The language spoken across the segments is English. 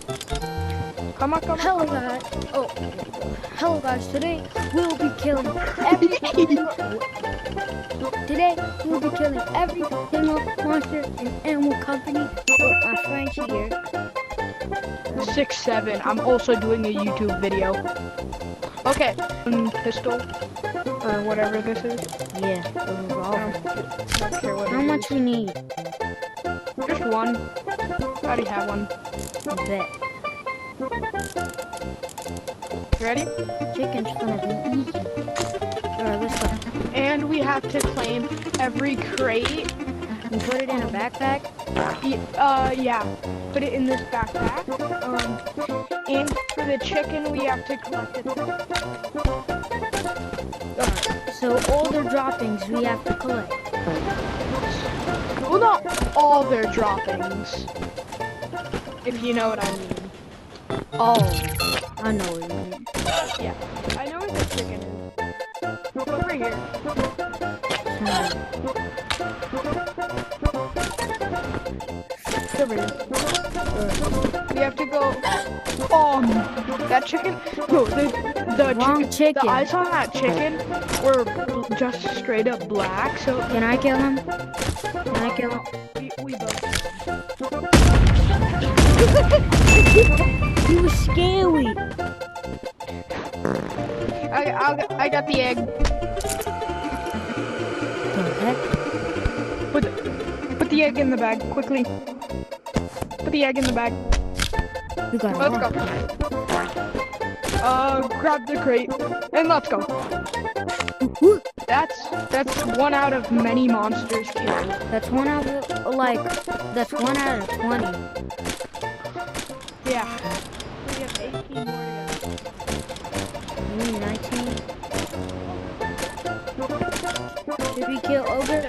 Come on, come on. Hello guys. Oh, hello guys. Today we'll be killing every single monster in Animal Company with my friend here. 6'7". I'm also doing a YouTube video. Okay. Pistol. Or whatever this is. Yeah, the I revolver. don't care what How it much we need? is. Just one. I already have one. I bet. You ready? Chicken's gonna be easy. Alright, let's go. And we have to claim every crate. And put it in a backpack. Yeah. Put it in this backpack. And for the chicken, we have to collect it. So all their droppings we have to collect. Well, not all their droppings. If you know what I mean. Oh, I know what you mean. Yeah. I know where the chicken is. Over here. It's over here. We have to go. That chicken. No, the Wrong chicken. The eyes on that chicken were just straight up black. So Can I kill him? Can I kill him? we both. He was scary. I got the egg. The heck? Put the egg in the bag quickly. Put the egg in the bag. You got it. Let's go. Grab the crate and let's go. Woo. That's one out of many monsters killed. That's one out of that's 1 out of 20. Yeah. We have 18 more to go. You mean 19? Should we kill ogre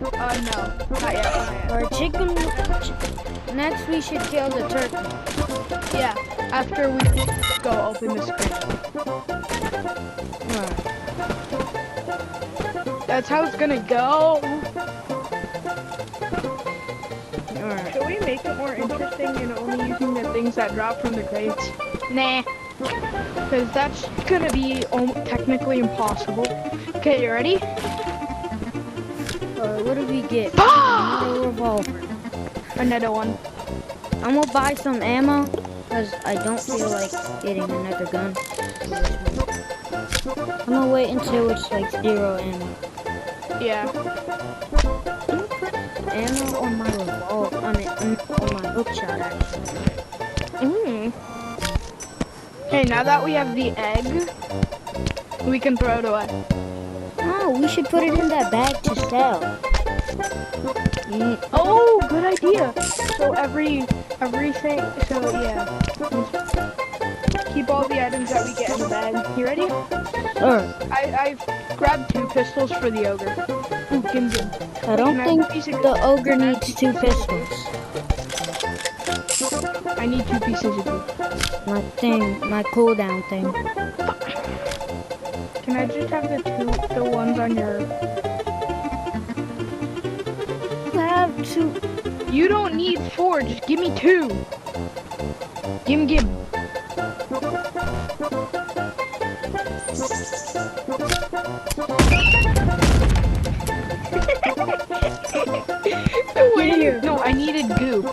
No, not yet. or chicken? Next we should kill the turkey. Yeah, after we go open this crate. Alright. That's how it's gonna go. Alright. Should we make it more interesting and only using the things that drop from the crates? Nah. Because that's gonna be technically impossible. Okay, you ready? What do we get? Ah! Another revolver. Another one. I'm gonna buy some ammo because I don't feel like getting another gun. I'm gonna wait until it's like 0 ammo. Yeah. Ammo on my revolver. On my hookshot actually. Okay, now that we have the egg, we can throw it away. Oh, we should put it in that bag to sell. Oh, good idea. So everything. So yeah. Keep all the items that we get in the bag. You ready? Sure. I've grabbed 2 pistols for the ogre. Ooh, give me. I don't think the ogre needs 2 pistols. I need 2 pieces of glue. My cooldown thing. Can I just have the ones on your? You have 2. You don't need 4. Just give me 2. Give. Here. No, I needed goo.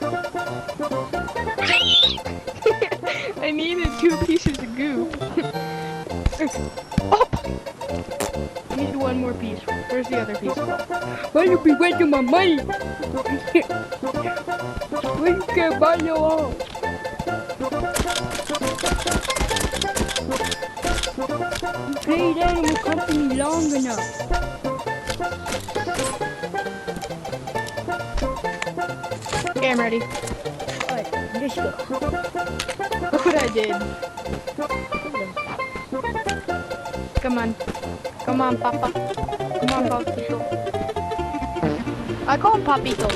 I needed 2 pieces of goo. Oh! I need 1 more piece. Where's the other piece? Why you be wasting my money? Why you can't buy your own? You paid Animal Company long enough. Okay, I'm ready. Alright, let's go. Look what I did. Come on. Come on, Papa. Come on, Papito. I call him Papito.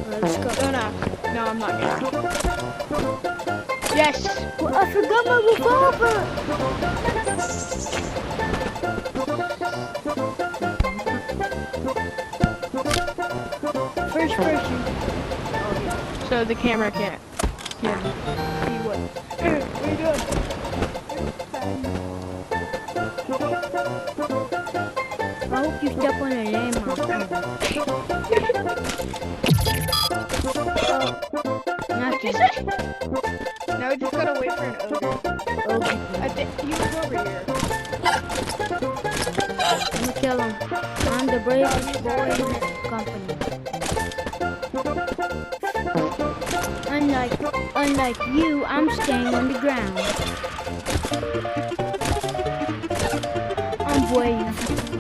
Let's go. No, I'm not gonna. Yes! Well, I forgot my revolver! first you. so the camera can see what we doing. I hope you step on a landmine. What'd you Nothing. say? Now we just gotta wait for an ogre. Okay. I think he was over here. Let me kill him. I'm the bravest boy in the company. Unlike you, I'm staying on the ground. I'm brave.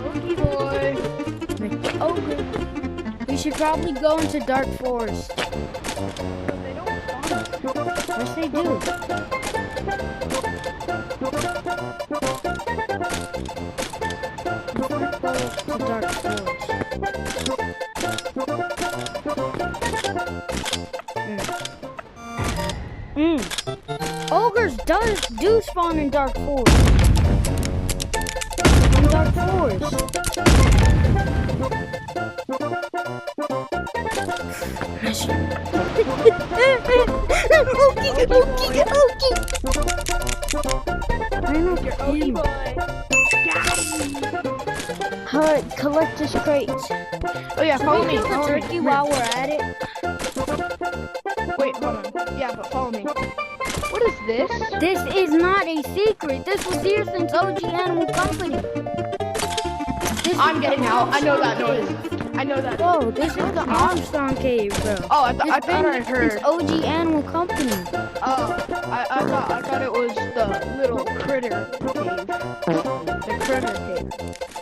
Ogre boy. Okay. We should probably go into Dark Forest. But they don't spawn. Yes, they do. Let's go to Dark Forest. Ogres do spawn in Dark Forest. In Dark Forest. Your ogre boy. Alright, collect this crates. Oh yeah, follow me. Kill the Follow turkey me. while we're at it. Wait, hold on. Yeah, but follow me. What is this? This is not a secret. This was here since OG Animal Company. This I'm is getting the out. I know that Armstrong noise. I know that. cave. Whoa, this is the Armstrong Cave, bro. Oh, I This thought I been heard. since OG Animal Company. Oh, I thought it was the little critter cave. The critter cave.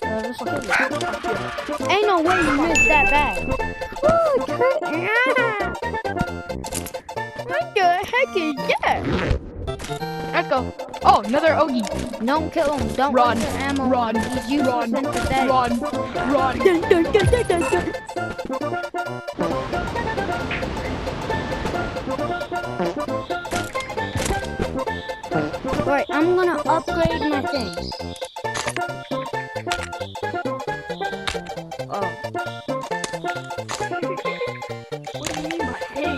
Let's kill it. Ain't no way you missed that bag. Oh, what the heck is that? Let's go. Oh, another Ogie. Don't kill him. Don't Run, waste your ammo. run, He's useless run, and pathetic. Run, run. Dun, dun, dun, dun, dun, dun. Right, I'm gonna upgrade my thing. Oh. What do you mean by hey?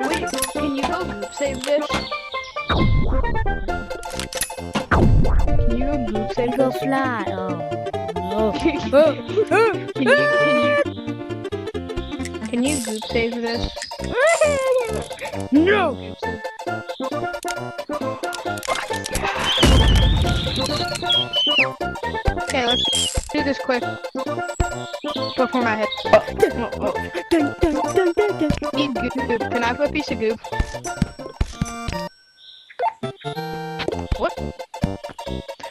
Wait, can you go group save this? Can you go group save Go this? fly. Oh. No. Can you group save this? No. Group save. Okay, let's do this quick before my head. Oh. Dun, dun, dun, dun, dun. Need goop. Can I have a piece of goop? What?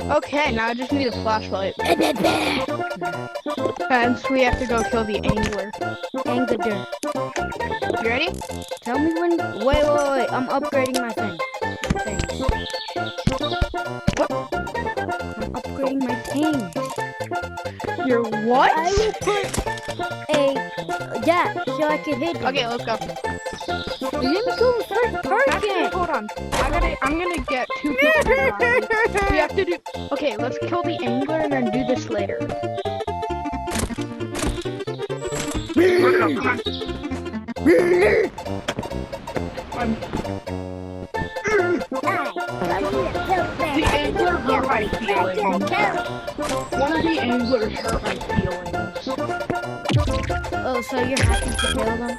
Okay, now I just need a flashlight. And so we have to go kill the angler. Angler. You ready? Tell me when. Wait. I'm upgrading my thing. Things. What? I'm upgrading my thing. You're what? I will put that so I can hit them. Okay, let's go. Let me go first Actually, person. hold on. I'm gonna get 2 pieces of iron. We have to do. Okay, let's kill the angler and then do this later. The angler hurt my feelings. One of the anglers hurt my feelings. Oh, so you're happy to kill them?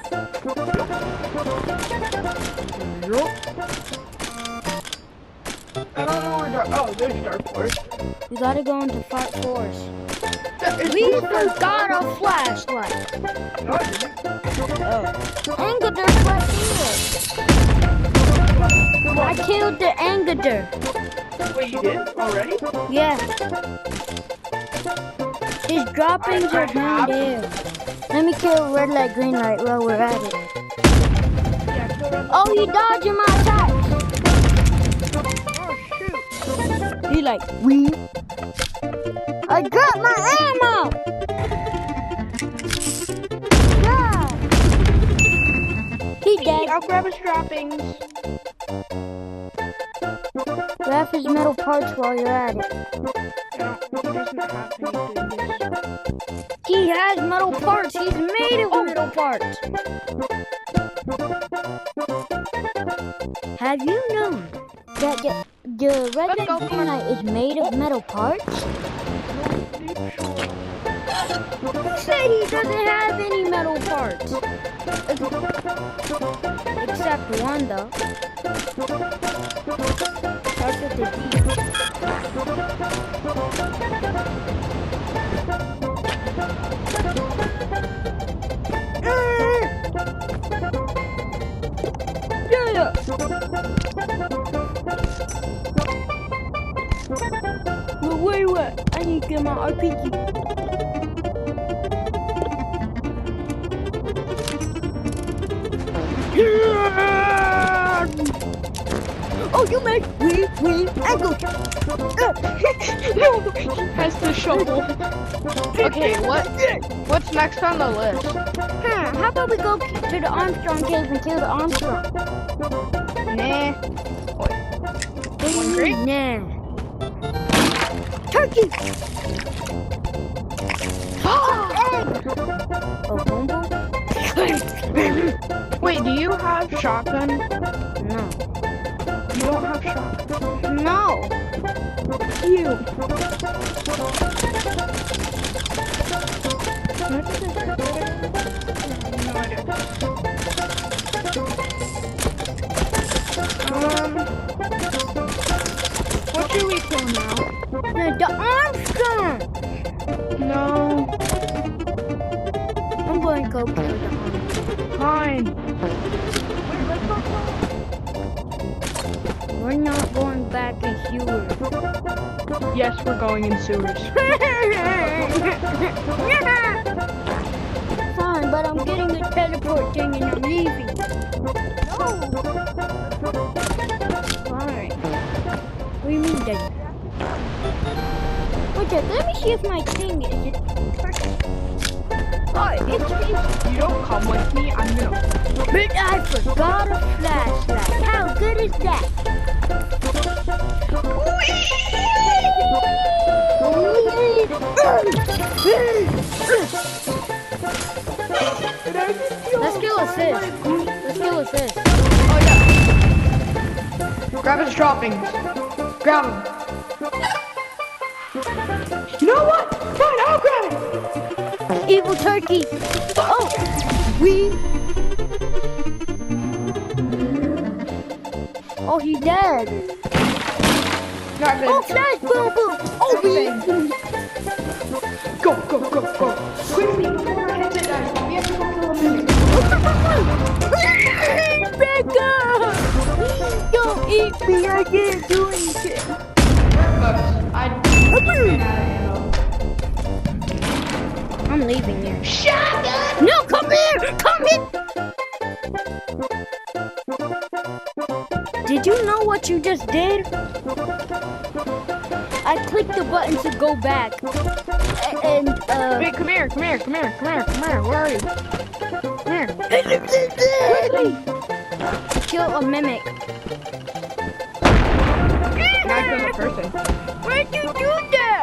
I don't know where Dark. Oh, there's Dark Forest. We gotta go into Dark Forest. We forgot a flashlight. Angler right here. I killed the angler. Wait, you did already? Yeah. His droppings are down there. Let me kill red light, green light while we're at it. Yeah, kill red. Oh, he dodging my attacks. Oh shoot! He like, we. I got my ammo. Yeah. He dead. I'll grab his droppings. Grab his metal parts while you're at it. No, he doesn't have any goodness. He has metal parts. He's made of metal parts. Have you known that the red Let's go, kryptonite is made of metal parts? Said he doesn't have any metal parts. Except one though. Starts with the Yeah. Wait. I need to get my RPG. Oh, you made we I go. No, he has the shovel. Okay, what's next on the list? How about we go to the Armstrong cave and kill the Armstrong? Nah. One grape? Nah. Turkey. Egg. Oh, bumble. Wait, do you have shotgun? No. You don't have shotgun. No. You. No idea. What should we kill now? The Armstrong. No. I'm going to go kill the Armstrong. Fine. We're not going back in sewers. Yes, we're going in sewers. Fine, but I'm getting the teleport thing and I'm leaving. No. Fine. What do you mean, Daddy? Wait, Dad, let me see if my thing is it. Oh, it's You don't come with me, I'm gonna. But I forgot a flashlight. How good is that? Let's kill assist. Oh yeah. Grab his droppings. Grab him. You know what? Fine, I'll grab it. Evil turkey. Oh, Oh, he's dead. Not good. Oh, flash boom boom. Oh, Go. Quickly, before I hit it down. We have to go kill him. Becca! Don't eat me. I can't do anything. I ran out of ammo. I'm leaving here. Shotgun! No, come here! Come here! Did you know what you just did? I clicked the button to go back. And, Wait, come here. Where are you? Come here. Quickly! Kill a mimic. Not kill a person. Why'd you do that?